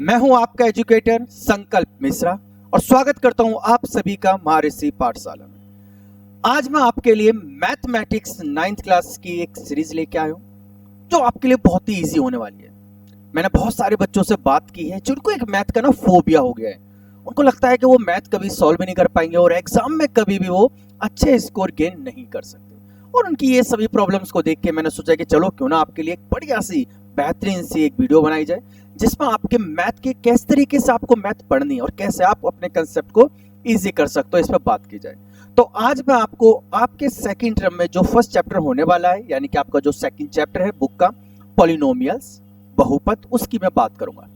मैं हूं आपका एजुकेटर संकल्प मिश्रा और स्वागत करता हूं आप सभी का महर्षि पाठशाला में। आज मैं आपके लिए मैथमेटिक्स 9th क्लास की एक सीरीज लेके आया हूं जो आपके लिए बहुत ही इजी होने वाली है। मैंने बहुत सारे बच्चों से बात की है जिनको एक मैथ का फोबिया हो गया है। उनको लगता है कि वो मैथ कभी सॉल्व भी नहीं कर पाएंगे और एग्जाम में कभी भी वो अच्छे स्कोर गेन नहीं कर सकते। और उनकी ये सभी प्रॉब्लम्स को देख के मैंने सोचा कि चलो क्यों ना आपके लिए एक बढ़िया सी बेहतरीन सी एक वीडियो बनाई जाए जिसमें आपके मैथ के किस तरीके से आपको मैथ पढ़नी है और कैसे आप अपने कंसेप्ट को इजी कर सकते हो इस पर बात की जाए। तो आज मैं आपको आपके सेकंड टर्म में जो फर्स्ट चैप्टर होने वाला है यानी कि आपका जो सेकंड चैप्टर है बुक का पॉलिनोमियल्स बहुपद उसकी मैं बात करूंगा।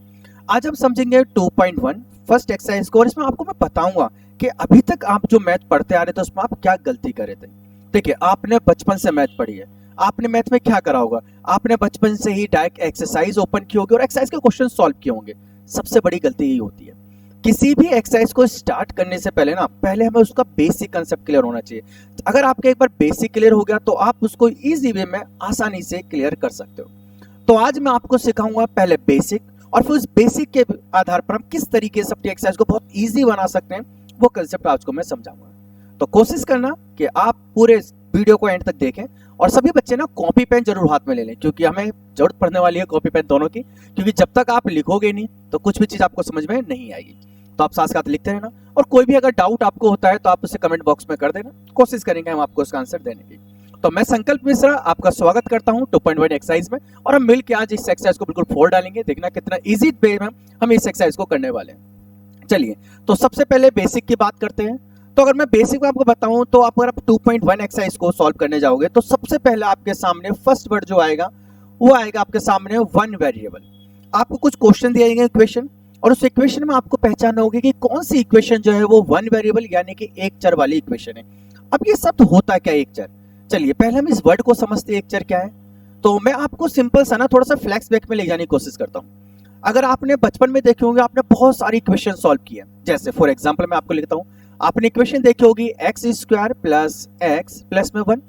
आज हम समझेंगे 2.1 फर्स्ट एक्सरसाइज को और इसमें आपको मैं बताऊंगा कि अभी तक आप जो मैथ पढ़ते आ रहे थे उसमें आप क्या गलती कर रहे थे। देखिए आपने बचपन से मैथ पढ़ी है, आपने मैथ में क्या करा होगा, आपने बचपन से ही डायरेक्ट एक्सरसाइज ओपन की होगी और एक्सरसाइज के क्वेश्चन सॉल्व किए होंगे। सबसे बड़ी गलती यही होती है। किसी भी एक्सरसाइज को स्टार्ट करने से पहले हमें उसका बेसिक कंसेप्ट क्लियर होना चाहिए। अगर आपका एक बार बेसिक क्लियर हो गया तो आप उसको इजी वे में आसानी से क्लियर कर सकते हो। तो आज मैं आपको सिखाऊंगा पहले बेसिक और फिर उस बेसिक के आधार पर हम किस तरीके से अपनी एक्सरसाइज को बहुत ईजी बना सकते हैं वो कंसेप्ट आज को मैं समझाऊंगा। तो कोशिश करना कि आप पूरे वीडियो को एंड तक देखें और सभी बच्चे ना कॉपी पेन जरूर हाथ में ले लें क्योंकि हमें जरूरत पड़ने वाली है कॉपी पेन दोनों की, क्योंकि जब तक आप लिखोगे नहीं तो कुछ भी चीज आपको समझ में नहीं आएगी। तो आप साथ साथ लिखते रहना और कोई भी अगर डाउट आपको होता है तो आप उसे कमेंट बॉक्स में कर देना, कोशिश करेंगे हम आपको उसका आंसर देने की। तो मैं संकल्प मिश्रा आपका स्वागत करता हूं 2.1 एक्सरसाइज में और हम मिलकर आज इस एक्सरसाइज को बिल्कुल फोड़ डालेंगे। देखना कितना इजी वे में हम इस एक्सरसाइज को करने वाले हैं। चलिए तो सबसे पहले बेसिक की बात करते हैं। तो अगर मैं बेसिक में आपको बताऊं तो आप अगर आप 2.1 एक्सरसाइज को सॉल्व करने जाओगे तो सबसे पहले आपके सामने फर्स्ट वर्ड जो आएगा वो आएगा आपके सामने वन वेरिएबल। आपको कुछ क्वेश्चन दिए जाएंगे इक्वेशन और उस इक्वेशन में आपको पहचानना होगी कि कौन सी इक्वेशन जो है वो वन वेरिएबल यानी कि एक चर वाली इक्वेशन है। अब ये सब होता क्या एक चर, चलिए पहले हम इस वर्ड को समझते हैं एक चर क्या है। तो मैं आपको सिंपल सा ना थोड़ा सा फ्लैश बैक में ले जाने की कोशिश करता हूँ। अगर आपने बचपन में देखे होंगे आपने बहुत सारी इक्वेशन सॉल्व की है, जैसे फॉर एग्जाम्पल मैं आपको लिखता हूँ, आपने इक्वेशन देखी होगी x square plus x plus में 1।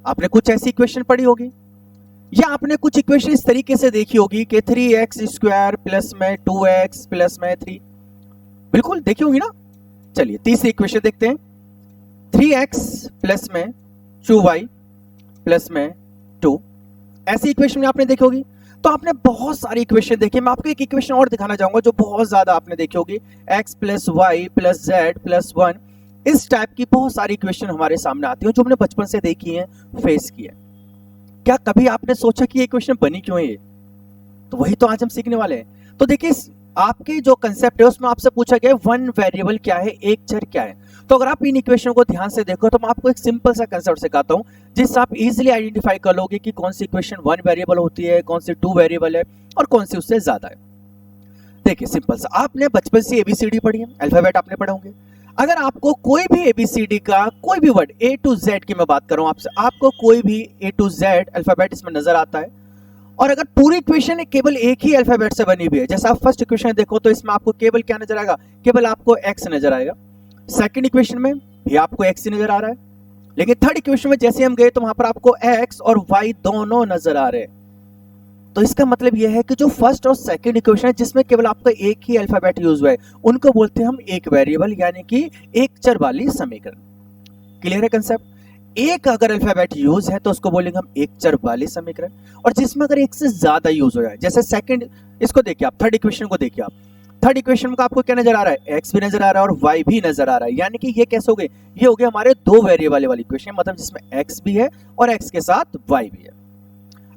आपने कुछ ऐसी इक्वेशन पढ़ी होगी या आपने कुछ इक्वेशन इस तरीके से देखी होगी कि 3x स्क्वायर प्लस में 2x प्लस में 3, बिल्कुल देखी होगी ना। चलिए तीसरी इक्वेशन देखते हैं, 3x प्लस में 2y प्लस में 2। ऐसी इक्वेशन आपने देखी होगी। तो आपने बहुत सारी इक्वेशन देखी। मैं आपको एक इक्वेशन और दिखाना चाहूंगा जो बहुत ज्यादा आपने देखी होगी, x plus Y plus Z plus 1। इस टाइप की बहुत सारी इक्वेशन हमारे सामने आती है जो हमने बचपन से देखी है, फेस की है। क्या कभी आपने सोचा कि ये इक्वेशन बनी क्यों है? तो वही तो आज हम सीखने वाले हैं। तो देखिए आपके जो कंसेप्ट है उसमें आपसे पूछा गया वन वेरिएबल क्या है, एक चर क्या है। तो अगर आप इन इक्वेशन को ध्यान से देखो तो मैं आपको एक सिंपल सा कंसेप्ट सिखाता हूं जिससे आप इजीली आइडेंटिफाई कर लोगे कि कौन सी इक्वेशन वन वेरिएबल होती है, कौन सी टू वेरिएबल है और कौन सी उससे ज्यादा है। देखिए सिंपल सा, आपने बचपन से एबीसीडी पढ़ी है, अल्फाबेट आपने पढ़े होंगे। अगर आपको कोई भी एबीसीडी का कोई भी वर्ड ए टू जेड की मैं बात कर रहा हूं आपसे, आपको कोई भी ए टू जेड अल्फाबेट इसमें नजर आता है और अगर पूरी इक्वेशन केवल एक ही अल्फाबेट से बनी हुई है, जैसे आप फर्स्ट इक्वेशन देखो तो इसमें आपको केवल क्या नजर आएगा, केवल आपको एक्स नजर आएगा। सेकंड इक्वेशन में भी आपको एक्स ही नजर आ रहा है, लेकिन थर्ड इक्वेशन में जैसे हम गए तो वहां पर आपको एक्स और वाई दोनों नजर आ रहे हैं। तो इसका मतलब यह है कि जो फर्स्ट और सेकंड इक्वेशन है जिसमें केवल आपका एक ही अल्फाबेट यूज हुआ है उनको बोलते हैं हम एक वेरिएबल यानी कि एक चर वाली समीकरण। क्लियर है कंसेप्ट? एक अगर अल्फाबेट यूज है तो उसको बोलेंगे हम एक चर वाली समीकरण, और जिसमें अगर एक से ज्यादा यूज हो जाए, जैसे सेकंड इसको देखिए आप, थर्ड इक्वेशन को देखिए आप, थर्ड इक्वेशन का आपको क्या नजर आ रहा है, एक्स भी नजर आ रहा है और वाई भी नजर आ रहा है, यानी कि ये कैसे हो गए, ये हो गए हमारे दो वेरिएबल वाली इक्वेशन, मतलब जिसमें एक्स भी है और एक्स के साथ वाई भी है।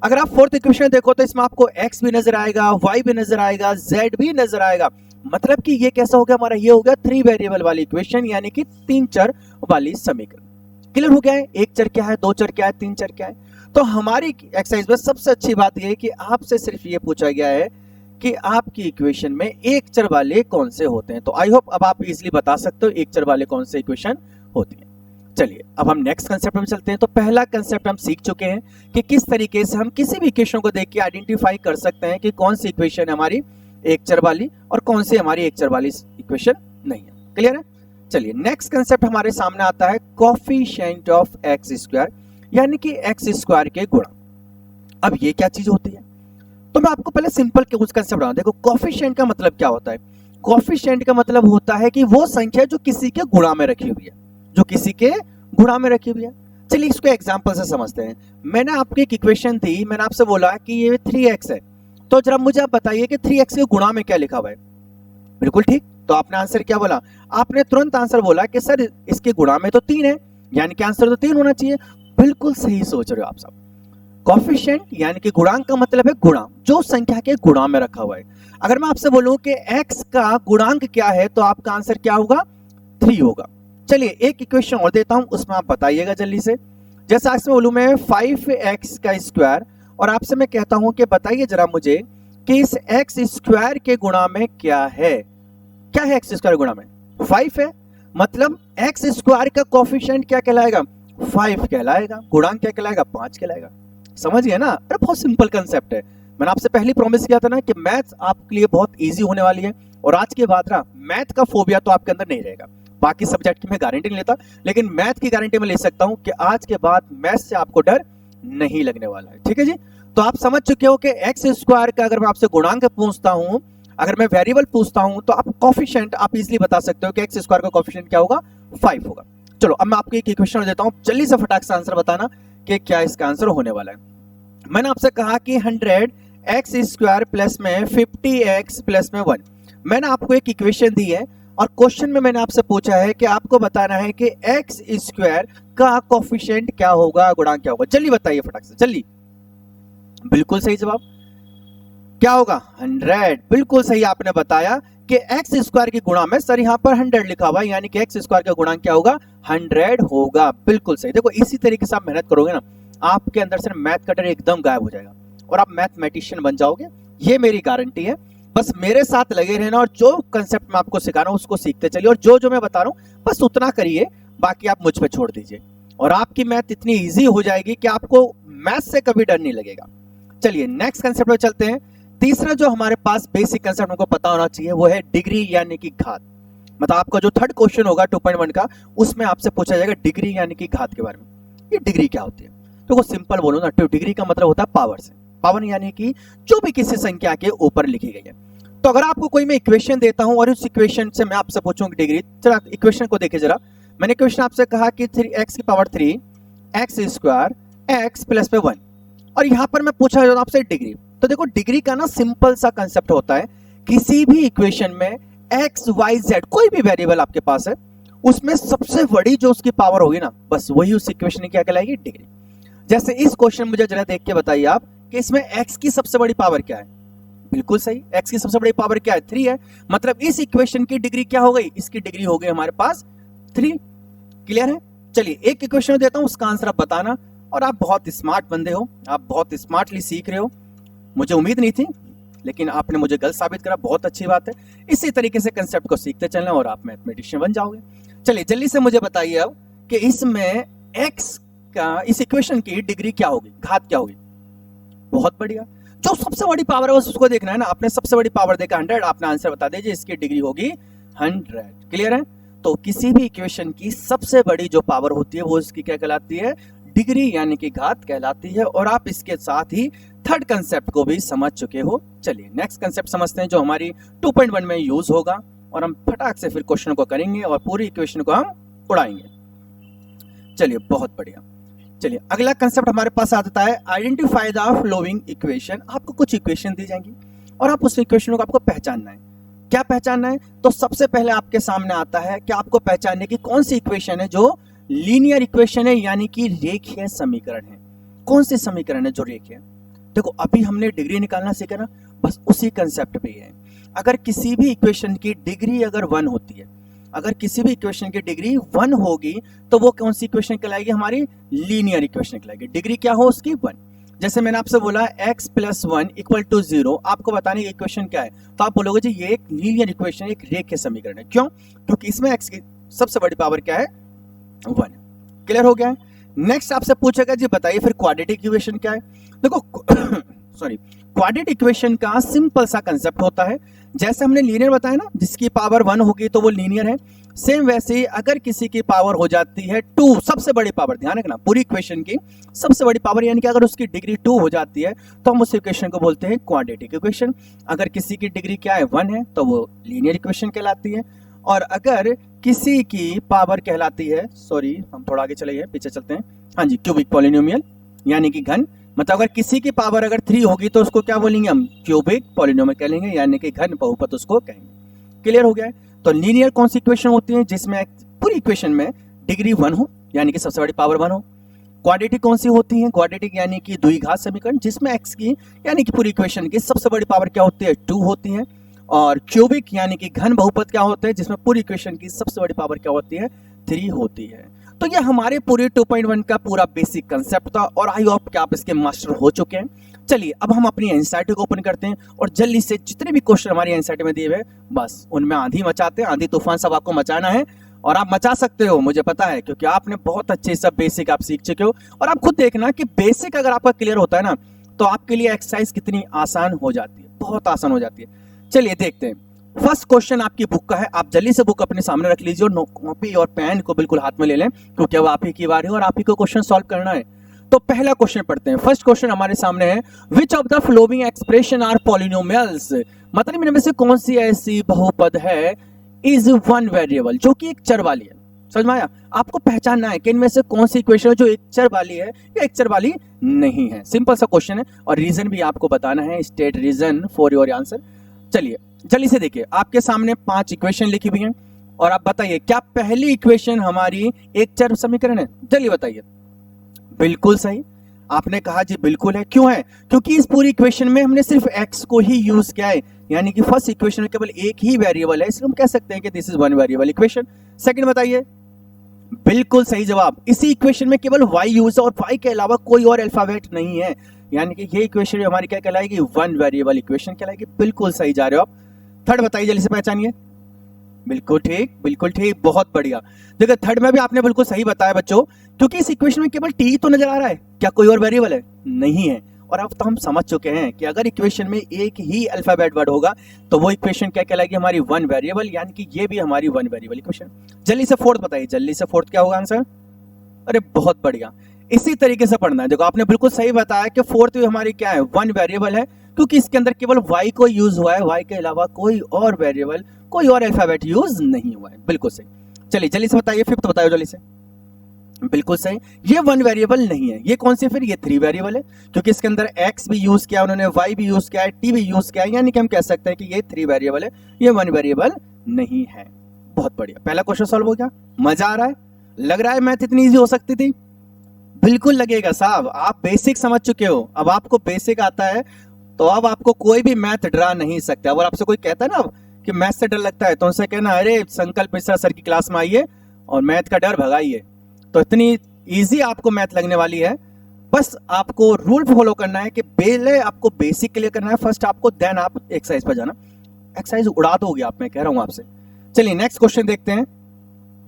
अगर आप फोर्थ इक्वेशन देखो तो इसमें आपको एक्स भी नजर आएगा, वाई भी नजर आएगा, जेड भी नजर आएगा, मतलब कि ये कैसा हो गया हमारा, ये हो गया थ्री वेरिएबल वाली इक्वेशन यानी कि तीन चर वाली समीकरण। क्लियर हो गया है, एक चर क्या है, दो चर क्या है, तीन चर क्या है। तो हमारी एक्सरसाइज में सबसे अच्छी बात यह है कि आपसे सिर्फ ये पूछा गया है कि आपकी इक्वेशन में एक चर वाले कौन से होते हैं। तो आई होप अब आप इजीली बता सकते हो एक चर वाले कौन से इक्वेशन होती है। चलिए अब हम नेक्स्ट कंसेप्ट में चलते हैं। तो पहला कंसेप्ट हम सीख चुके हैं कि किस तरीके से हम किसी भी इक्वेशन को देख के आइडेंटिफाई कर सकते हैं कि कौन सी इक्वेशन है हमारी एक चर वाली और कौन सी हमारी एक चर वाली इक्वेशन नहीं है। क्लियर है? चलिए नेक्स्ट कंसेप्ट हमारे सामने आता है कोफिशिएंट ऑफ एक्स स्क्वायर यानी कि एक्स स्क्वायर के गुणा। अब ये क्या चीज होती है? तो मैं आपको पहले सिंपल कुछ कंसेप्ट बताऊं। देखो कोफिशिएंट का मतलब क्या होता है? कोफिशिएंट का मतलब होता है कि वो संख्या जो किसी के गुणा में रखी हुई है, जो किसी के गुणा में रखी हुई है। चलिए इसको एग्जांपल से समझते हैं। मैंने आपको एक इक्वेशन दी, मैंने आपसे बोला कि ये 3x है, तो जरा मुझे आप बताइए कि 3x के गुणा में क्या लिखा हुआ है। बिल्कुल ठीक, तो आपने आंसर क्या बोला? आपने तुरंत आंसर बोला कि सर इसके गुणा में तो 3 है, यानी कि आंसर तो 3 होना चाहिए। बिल्कुल सही सोच रहे हो आप सब। कोफिशिएंट यानी कि गुणांक का मतलब है गुणा, जो संख्या के गुणा में रखा हुआ है। अगर मैं आपसे बोलूं कि x का गुणांक क्या है, तो आपका आंसर क्या होगा? 3 होगा। चलिए एक इक्वेशन और देता हूं, उसमें आप बताइएगा जल्दी से। जैसे आज मैं बोलूं मैं 5x का स्क्वायर, और आपसे मैं कहता हूं कि बताइए जरा मुझे कि इस x स्क्वायर के गुणा में क्या है। क्या है x स्क्वायर गुणा में? 5 है, मतलब x स्क्वायर का कोफिशिएंट क्या कहलाएगा? 5 कहलाएगा। गुणांक क्या कहलाएगा? 5 कहलाएगा। समझ गए ना? अरे बहुत सिंपल कंसेप्ट है। मैंने आपसे पहले प्रॉमिस किया था ना कि मैथ्स आपके लिए बहुत इजी होने वाली है, और आज के बाद ना मैथ का फोबिया तो आपके अंदर नहीं रहेगा। बाकी सब्जेक्ट की मैं गारंटी नहीं लेता, लेकिन मैथ की गारंटी मैं ले सकता हूं कि आज के बाद मैथ से आपको डर नहीं लगने वाला है। ठीक है जी? तो आप समझ चुके हो कि एक्स स्क्वायर का अगर मैं आपसे गुणांक पूछता हूं, अगर मैं वेरिएबल पूछता हूं, तो आप कोफिशिएंट आप इजीली बता सकते हो कि एक्स स्क्वायर का कोफिशिएंट क्या होगा? 5 होगा। चलो अब मैं आपको एक इक्वेशन देता हूं, जल्दी से फटाक से आंसर बताना कि क्या इसका आंसर होने वाला है। मैंने आपसे कहा कि 100x स्क्वायर प्लस में 50x प्लस में 1। मैंने आपको एक इक्वेशन दी है, और क्वेश्चन में मैंने आपसे पूछा है कि आपको बताना है कि x स्क्वायर का कोफिशिएंट क्या होगा, गुणांक क्या होगा। जल्दी बताइए फटाक से, जल्दी। बिल्कुल सही जवाब क्या होगा? 100। बिल्कुल सही आपने बताया कि x स्क्वायर की गुणा में, सर यहाँ पर 100 लिखा हुआ है, यानी कि x स्क्वायर का गुणांक क्या होगा? 100 होगा। बिल्कुल सही। देखो इसी तरीके से आप मेहनत करोगे ना, आपके अंदर से मैथ का डर एकदम गायब हो जाएगा और आप मैथमेटिशियन बन जाओगे, ये मेरी गारंटी है। बस मेरे साथ लगे रहना, और जो कंसेप्ट मैं आपको सिखा रहा हूं उसको सीखते चलिए, और जो जो मैं बता रहा हूं बस उतना करिए, बाकी आप मुझ पे छोड़ दीजिए, और आपकी मैथ इतनी इजी हो जाएगी कि आपको मैथ से कभी डर नहीं लगेगा। चलिए नेक्स्ट कंसेप्ट पे चलते हैं। तीसरा जो हमारे पास बेसिक कंसेप्ट हमको पता होना चाहिए वो है डिग्री यानी कि घात। मतलब आपका जो थर्ड क्वेश्चन होगा 2.1 का, उसमें आपसे पूछा जाएगा डिग्री यानी कि घात के बारे में। ये डिग्री क्या होती है? तो वो सिंपल बोलो ना, तो डिग्री का मतलब होता है पावर से। पावर यानी कि जो भी किसी संख्या के ऊपर लिखी गई है। तो अगर आपको कोई मैं इक्वेशन देता हूं और उस इक्वेशन से मैं आपसे पूछूंगा डिग्री, जरा इक्वेशन को देखिए जरा। मैंने इक्वेशन आपसे कहा कि 3x की power 3 x square x plus में 1, और यहां पर मैं पूछा आपसे डिग्री। तो देखो डिग्री का ना सिंपल सा कंसेप्ट होता है, किसी भी इक्वेशन में एक्स वाई जेड कोई भी वेरिएबल आपके पास है, उसमें सबसे बड़ी जो उसकी पावर होगी ना, बस वही उस इक्वेशन की क्या कहलाएगी? डिग्री। जैसे इस क्वेश्चन मुझे जरा देख के बताइए आप कि इसमें x की सबसे बड़ी पावर क्या है? बिल्कुल सही, x की सबसे बड़ी पावर क्या है? 3 है। मतलब इस इक्वेशन की डिग्री क्या हो गई? इसकी डिग्री हो गई हमारे पास 3। क्लियर है? चलिए एक इक्वेशन देता हूं, उसका आंसर आप बताना। और आप बहुत स्मार्ट बंदे हो, आप बहुत स्मार्टली सीख रहे हो, मुझे उम्मीद नहीं थी, लेकिन आपने मुझे गलत साबित करा, बहुत अच्छी बात है। इसी तरीके से कंसेप्ट को सीखते चलना और आप मैथमेटिशियन बन जाओगे। चलिए जल्दी से मुझे बताइए अब कि इसमें x का, इस इक्वेशन की डिग्री क्या होगी, घात क्या होगी? बहुत बढ़िया, जो सबसे बड़ी पावर है बस उसको देखना है ना। आपने सबसे बड़ी पावर देखा 100, आपने आंसर बता दीजिए, इसकी डिग्री होगी 100। क्लियर है? तो किसी भी इक्वेशन की सबसे बड़ी जो पावर होती है वो इसकी क्या कहलाती है? डिग्री यानी कि घात कहलाती है। और आप इसके साथ ही थर्ड कंसेप्ट को भी समझ चुके हो। चलिए नेक्स्ट कंसेप्ट समझते हैं जो हमारी 2.1 में यूज होगा, और हम फटाक से फिर क्वेश्चन को करेंगे और पूरी इक्वेशन को हम उड़ाएंगे। चलिए बहुत बढ़िया। चलिए अगला कंसेप्ट हमारे पास आता है आइडेंटिफाई द फ्लोइंग इक्वेशन। आपको कुछ इक्वेशन दी जाएंगी और आप उस इक्वेशन को आपको पहचानना है। क्या पहचानना है? तो सबसे पहले आपके सामने आता है कि आपको पहचानने की कौन सी इक्वेशन है जो लीनियर इक्वेशन है, यानी कि रेखीय समीकरण है। कौन सी समीकरण है जो रेखीय? देखो अभी हमने डिग्री निकालना सीखा ना, बस उसी कंसेप्ट पे है। अगर किसी भी इक्वेशन की डिग्री अगर 1 होती है, अगर किसी भी इक्वेशन की डिग्री 1 होगी, तो वो कौन सी इक्वेशन कहलाएगी? हमारी लीनियर इक्वेशन कहलाएगी। डिग्री क्या हो उसकी? 1। जैसे मैंने आपसे बोला x + 1 = 0, आपको बताने की इक्वेशन क्या है, तो आप बोलोगे जी ये एक लीनियर इक्वेशन, एक रेखीय समीकरण है। क्यों? क्योंकि इसमें x की सबसे बड़ी पावर क्या है? 1। क्लियर हो गया है? नेक्स्ट आपसे पूछेगा जी बताइए फिर क्वाड्रेटिक इक्वेशन क्या है। देखो सॉरी, क्वाड्रेटिक इक्वेशन का सिंपल सा कंसेप्ट होता है, जैसे हमने लीनियर बताया ना, जिसकी पावर 1 होगी तो वो लीनियर है। सेम वैसे ही अगर किसी की पावर हो जाती है 2, सबसे बड़ी पावर, ध्यान रखना पूरी इक्वेशन की सबसे बड़ी पावर, यानी कि अगर उसकी डिग्री 2 हो जाती है तो हम उस इक्वेशन को बोलते हैं क्वाड्रेटिक इक्वेशन। अगर किसी की डिग्री क्या है 1 है तो वो लीनियर इक्वेशन कहलाती है। और अगर किसी की पावर कहलाती है, सॉरी हम थोड़ा आगे चले गए, पीछे चलते हैं, हाँ जी, क्यूबिक पॉलिनोमियल यानी कि घन। मतलब अगर किसी की पावर अगर 3 होगी तो उसको क्या बोलेंगे हम, क्यूबिक पॉलिनोमियल कहेंगे, यानी कि घन बहुपद उसको कहेंगे। क्लियर हो गया है। तो लीनियर कौन सी इक्वेशन होती है, जिसमें पूरी इक्वेशन में डिग्री 1 हो, यानी कि सबसे बड़ी पावर 1 हो। क्वाड्रेटिक कौन सी होती है, क्वाड्रेटिक यानी कि द्विघात समीकरण, जिसमें x की यानी कि पूरी इक्वेशन की सबसे बड़ी पावर क्या होती है 2 होती है। और क्यूबिक यानी कि घन बहुपद क्या होते हैं, जिसमें पूरी इक्वेशन की सबसे बड़ी पावर क्या होती है 3 होती है। तो ये हमारे पूरे 2.1 का पूरा बेसिक कंसेप्ट था और आई होप कि आप इसके मास्टर हो चुके हैं। चलिए अब हम अपनी एनसीईआरटी को ओपन करते हैं और जल्दी से जितने भी क्वेश्चन हमारी एनसीईआरटी में दिए हुए बस उनमें आंधी मचाते हैं। आंधी तूफान सब आपको मचाना है और आप मचा सकते हो, मुझे पता है, क्योंकि आपने बहुत अच्छे सब बेसिक आप सीख चुके हो। और आप खुद देखना कि बेसिक अगर आपका क्लियर होता है ना तो आपके लिए एक्सरसाइज कितनी आसान हो जाती है, बहुत आसान हो जाती है। चलिए देखते हैं। फर्स्ट क्वेश्चन आपकी बुक का है, आप जल्दी से बुक अपने सामने रख लीजिए और कॉपी और पेन को बिल्कुल हाथ में ले लें, क्योंकि अब आप ही की बारी है और आप ही को क्वेश्चन सॉल्व करना है। तो पहला क्वेश्चन पढ़ते हैं। फर्स्ट क्वेश्चन हमारे सामने है, which of the following expression are polynomials, मतलब इनमें से कौन सी ऐसी बहुपद है इज वन वेरिएबल, जो कि एक चर वाली है। समझ में आया? आपको पहचानना है कि इनमें से कौन सी इक्वेशन है जो एक चर वाली है या एक चर वाली नहीं है। सिंपल सा क्वेश्चन है और रीजन भी आपको बताना है, state reason for your answer. चलिए जल्दी से देखिए, आपके सामने 5 इक्वेशन लिखी हुई हैं और आप बताइए क्या पहली इक्वेशन हमारी एक चर समीकरण है? जल्दी बताइए। बिल्कुल सही, आपने कहा जी बिल्कुल है। क्यों है? क्योंकि इस पूरी इक्वेशन में हमने सिर्फ x को ही यूज किया है, यानी कि फर्स्ट इक्वेशन में केवल एक ही वेरिएबल है, इसलिए हम कह सकते हैं कि this is one variable equation. Second बताइए। बिल्कुल सही जवाब, इसी इक्वेशन में केवल y यूज है और y के अलावा कोई और अल्फाबेट नहीं है, यानी कि ये इक्वेशन हमारी क्या कहलाएगी, वन वेरिएबल इक्वेशन कहलाएगी। बिल्कुल सही जा रहे हो आप। थर्ड बताइए, जल्दी से पहचानिए। बिल्कुल ठीक, बिल्कुल ठीक, बहुत बढ़िया। देखिए थर्ड में भी आपने बिल्कुल सही बताया बच्चों, क्योंकि इस इक्वेशन में केवल t तो नजर आ रहा है, क्या कोई और वेरिएबल है? नहीं है। और अब तो हम समझ चुके हैं कि अगर इक्वेशन में एक ही अल्फाबेट वर्ड होगा तो वो इक्वेशन क्या कहलाएगी, हमारी वन वेरिएबल, यानी कि ये भी हमारी वन वेरिएबल इक्वेशन। जल्दी से फोर्थ बताइए, जल्दी से फोर्थ क्या होगा आंसर? अरे बहुत बढ़िया, इसी तरीके से पढ़ना है। देखो आपने बिल्कुल सही बताया कि फोर्थ भी हमारी क्या है, वन वेरिएबल है, क्योंकि इसके अंदर केवल y को यूज हुआ है, y के अलावा कोई और वेरिएबल, कोई और अल्फाबेट यूज नहीं हुआ है। बिल्कुल सही। चलिए जल्दी से बताइए, फिफ्थ बताइए जल्दी से। बिल्कुल सही, ये वन वेरिएबल नहीं है। ये कौन सी फिर? ये 3 वेरिएबल है, क्योंकि इसके अंदर x भी यूज किया उन्होंने, y भी यूज किया है, t भी यूज किया है, यानी कि हम कह सकते हैं कि ये 3 वेरिएबल है, ये वन वेरिएबल नहीं है। बहुत बढ़िया, पहला क्वेश्चन सॉल्व हो गया। मजा आ रहा है? लग रहा है मैथ इतनी इजी हो सकती थी? बिल्कुल लगेगा साहब, आप बेसिक समझ चुके हो, अब आपको बेसिक आता है तो अब आपको कोई भी मैथ डरा नहीं सकता। अगर आपसे कोई कहता है ना कि मैथ से डर लगता है तो उनसे कहना, अरे संकल्प मिश्रा सर की क्लास में आइए और मैथ का डर भगाइए। तो इतनी इजी आपको मैथ लगने वाली है। बस आपको रूल फॉलो करना है कि पहले आपको बेसिक क्लियर करना है फर्स्ट आपको, देन आप एक्सरसाइज पर जाना। एक्सरसाइज उड़ा दोगे आप, मैं कह रहा हूं आपसे। चलिए नेक्स्ट क्वेश्चन देखते हैं।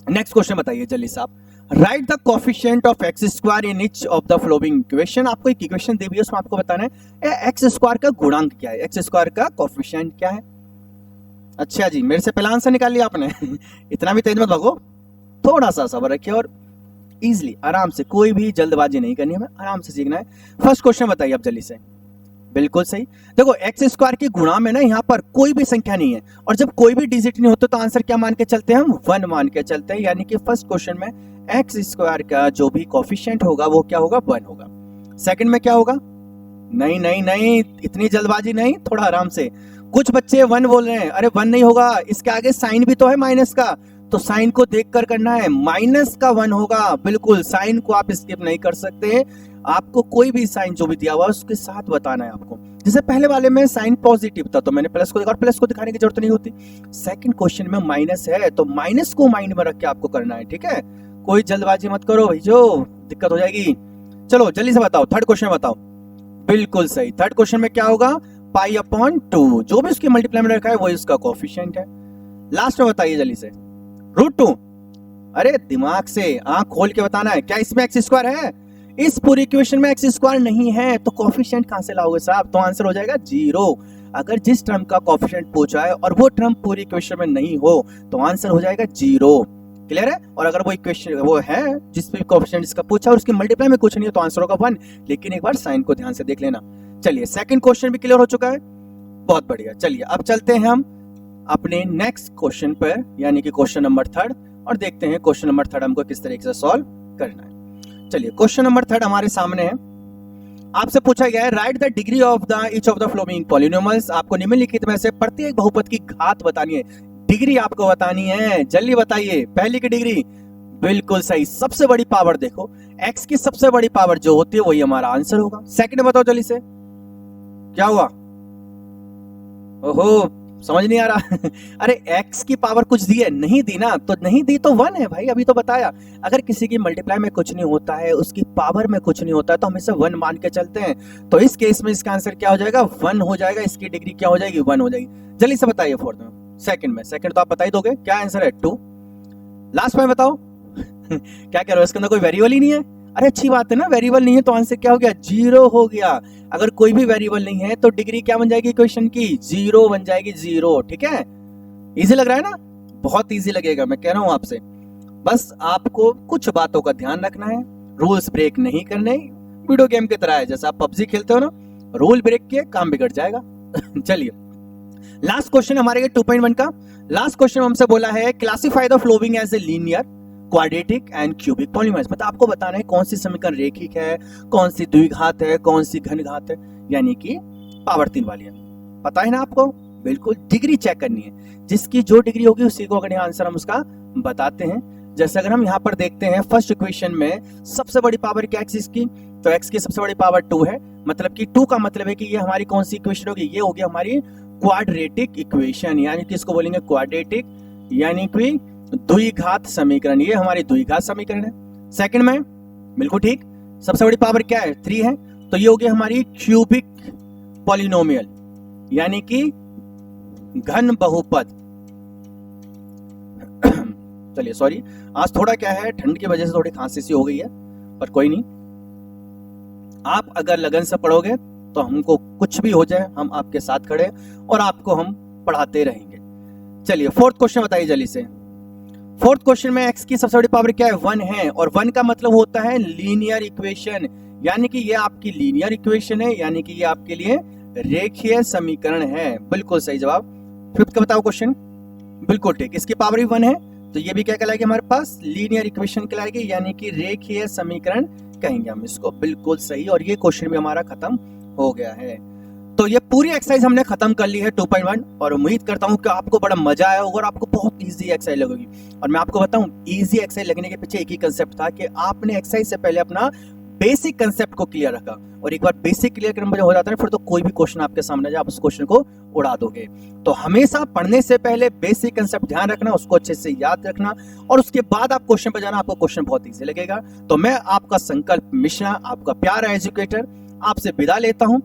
नेक्स्ट क्वेश्चन बताइए जल्दी से आप। Right the coefficient of x square in each of the following equation. आपको एक इक्वेशन दी हुई है, उसमें आपको बताना है एक्स स्क्वायर का गुणांक क्या है, एक्स स्क्वायर का कोफिशिएंट क्या है। अच्छा जी, मेरे से पहला आंसर निकाल लिया आपने इतना भी तेज मत भागो, थोड़ा सा सब्र रखिए और इजीली आराम से, कोई भी जल्दबाजी नहीं करनी है, हमें आराम से सीखना है। फर्स्ट क्वेश्चन बताइए आप जल्दी से। बिल्कुल सही। देखो एक्स स्क्वायर की गुणा में ना यहाँ पर कोई भी संख्या नहीं है, और जब कोई भी डिजिट नहीं होता तो आंसर क्या मान के चलते हैं हम, 1 मान के चलते हैं, यानी कि फर्स्ट क्वेश्चन में एक्स स्क्वायर का जो भी कोफिशिएंट होगा वो क्या होगा, 1 होगा। सेकंड में क्या होगा, नहीं नहीं नहीं, इतनी जल्दबाजी नहीं, थोड़ा आराम से। कुछ बच्चे 1 बोल रहे हैं, अरे 1 नहीं होगा, इसके आगे साइन भी तो है माइनस का, तो साइन को देखकर करना है, माइनस का 1 होगा। बिल्कुल, साइन को आप स्किप नहीं कर सकते, आपको कोई भी साइन जो भी दिया हुआ उसके साथ बताना है आपको। जैसे पहले वाले में साइन पॉजिटिव था तो मैंने प्लस को देखा, और प्लस को दिखाने की जरूरत नहीं होती। सेकंड क्वेश्चन में माइनस है तो माइनस को माइंड में रख के आपको करना है, ठीक है। कोई जल्दबाजी मत करो भाई, जो दिक्कत हो जाएगी। चलो जल्दी से बताओ, थर्ड क्वेश्चन बताओ। बिल्कुल सही, थर्ड क्वेश्चन में क्या होगा, पाई अपॉन 2, जो भी उसकी मल्टीप्लाई में रखा है वही उसका कोफिशिएंट है। लास्ट में बताइए जल्दी से, √2। अरे दिमाग से आंख खोल के बताना है, क्या इसमें एक्स स्क्वायर है? इस पूरी इक्वेशन में एक्स स्क्वायर नहीं है, तो कोफिशिएंट कहां से लाओगे साहब? तो आंसर हो जाएगा 0। अगर जिस टर्म का कोएफिशिएंट पूछा है और वो टर्म पूरी इक्वेशन में नहीं हो तो आंसर हो जाएगा 0। क्लियर है? और अगर वो इक्वेशन वो है जिस पे कोएफिशिएंट इसका पूछा और उसके मल्टीप्लाई में कुछ नहीं है तो आंसर होगा 1। लेकिन एक बार साइन को ध्यान से देख लेना। चलिए सेकंड क्वेश्चन भी क्लियर हो चुका है, बहुत बढ़िया। चलिए अब चलते हैं हम अपने नेक्स्ट क्वेश्चन पर, यानी कि क्वेश्चन नंबर 3 और देखते हैं क्वेश्चन नंबर 3 हमको किस तरीके से सॉल्व करना है। चलिए क्वेश्चन नंबर 3 हमारे सामने है। आपसे पूछा गया है right the degree of the each of the following polynomials. आपको निम्नलिखित में से प्रत्येक बहुपद की घात बतानी है, डिग्री आपको बतानी है। जल्दी बताइए। पहली की डिग्री बिल्कुल सही, सबसे बड़ी पावर देखो, x की सबसे बड़ी पावर जो होती है वही हमारा आंसर होगा। सेकंड बताओ जल्दी से, क्या हुआ? ओहो समझ नहीं आ रहा अरे x की पावर कुछ दी है? नहीं दी ना, तो नहीं दी तो 1 है भाई, अभी तो बताया। अगर किसी की मल्टीप्लाई में कुछ नहीं होता है, उसकी पावर में कुछ नहीं होता है, तो हमेशा 1 मान के चलते हैं। तो इस केस में इसका आंसर क्या हो जाएगा? 1 हो जाएगा। इसकी डिग्री क्या हो जाएगी? 1 हो जाएगी। जल्दी से बताइए फोर्थ में। सेकंड में, सेकंड तो आप बता ही दोगे, क्या आंसर है? 2। लास्ट में बताओ क्या कह रहे हो? इसके अंदर कोई वेरिएबल ही नहीं है? अरे अच्छी बात है ना, वेरिएबल नहीं है तो आंसर क्या हो गया? 0 हो गया। अगर कोई भी वेरिएबल नहीं है तो डिग्री क्या बन जाएगी इक्वेशन की? 0 बन जाएगी, 0। ठीक है, इजी लग रहा है ना? बहुत इजी लगेगा, मैं कह रहा हूं आपसे। बस आपको कुछ बातों का ध्यान रखना है, रूल्स ब्रेक नहीं करने। वीडियो गेम की तरह है, जैसे आप पबजी खेलते हो ना, रूल ब्रेक किए काम बिगड़ जाएगा चलिए लास्ट क्वेश्चन हमारे 2.1 का लास्ट क्वेश्चन हमसे बोला है classify the following as a linear, quadratic and cubic polymers. मतलब आपको बताना है कौन सी समीकरण रेखिक है, कौन सी द्विघात है, कौन सी घन घात है, यानी कि पावर 3 वाली है। पता है ना आपको? बिल्कुल डिग्री चेक करनी है, जिसकी जो डिग्री होगी उसी को अगर आंसर हम उसका बताते हैं। जैसे अगर हम यहाँ पर देखते हैं फर्स्ट इक्वेशन में सबसे बड़ी पावर क्या है इसकी, तो x की सबसे बड़ी पावर 2 है। मतलब कि 2 का मतलब है कि ये हमारी कौन सी इक्वेशन होगी? ये होगी हमारी क्वाड्रेटिक इक्वेशन, यानी कि इसको बोलेंगे क्वाड्रेटिक, यानी कि द्विघात समीकरण। ये हमारी द्विघात समीकरण है। सेकंड में बिल्कुल ठीक, सबसे बड़ी पावर क्या है? 3 है, तो ये होगी हमारी क्यूबिक पॉलिनोमियल, यानी कि घन बहुपद चलिए सॉरी, आज थोड़ा क्या है, ठंड की वजह से थोड़ी खांसी सी हो गई है, पर कोई नहीं। आप अगर लगन से पढ़ोगे तो हमको कुछ भी हो जाए हम आपके साथ खड़े और आपको हम पढ़ाते रहेंगे। चलिए फोर्थ क्वेश्चन बताइए जल्दी से। फोर्थ क्वेश्चन में x की सबसे बड़ी पावर क्या है? 1 है, और 1 का मतलब होता है लीनियर इक्वेशन, यानी कि ये आपकी लीनियर इक्वेशन है, यानी कि ये आपके लिए रेखीय समीकरण है। बिल्कुल सही जवाब। फिफ्थ का बताओ क्वेश्चन। बिल्कुल ठीक, इसकी पावर भी 1 है, तो ये भी क्या कहलाएगी हमारे पास? लीनियर इक्वेशन कहलाएगी, यानी कि रेखीय समीकरण कहेंगे हम इसको। बिल्कुल सही, और ये क्वेश्चन भी हमारा खत्म हो गया है। तो ये पूरी एक्सरसाइज हमने खत्म कर ली है 2.1, और उम्मीद करता हूं कि आपको बड़ा मजा आया होगा और आपको बहुत इजी एक्सरसाइज लगेगी। और मैं आपको बताऊं, इजी एक्सरसाइज लगने के पीछे एक ही कंसेप्ट था कि आपने एक्सरसाइज से पहले अपना बेसिक कंसेप्ट को क्लियर रखा, और एक बार बेसिक क्लियर करने हो जाता है फिर तो कोई भी क्वेश्चन आपके सामने जाए आप उस क्वेश्चन को उड़ा दोगे। तो हमेशा पढ़ने से पहले बेसिक कंसेप्ट ध्यान रखना, उसको अच्छे से याद रखना, और उसके बाद आप क्वेश्चन पर जाना, आपको क्वेश्चन बहुत ईजी लगेगा। तो मैं आपका संकल्प मिश्रा, आपका प्यारा एजुकेटर, आपसे विदा लेता हूं।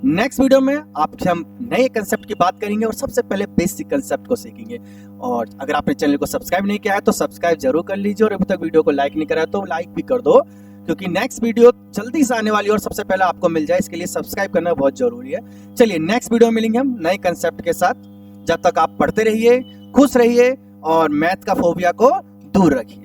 नेक्स्ट वीडियो में आपसे हम नए कंसेप्ट की बात करेंगे और सबसे पहले बेसिक कंसेप्ट को सीखेंगे। और अगर आपने चैनल को सब्सक्राइब नहीं किया है तो सब्सक्राइब जरूर कर लीजिए, और अभी तक वीडियो को लाइक नहीं करा तो लाइक भी कर दो, क्योंकि नेक्स्ट वीडियो जल्दी से आने वाली और सबसे पहले आपको मिल जाए, इसके लिए सब्सक्राइब करना बहुत जरूरी है। चलिए नेक्स्ट वीडियो में मिलेंगे हम नए कंसेप्ट के साथ। जब तक आप पढ़ते रहिए, खुश रहिए और मैथ का फोबिया को दूर रखिए।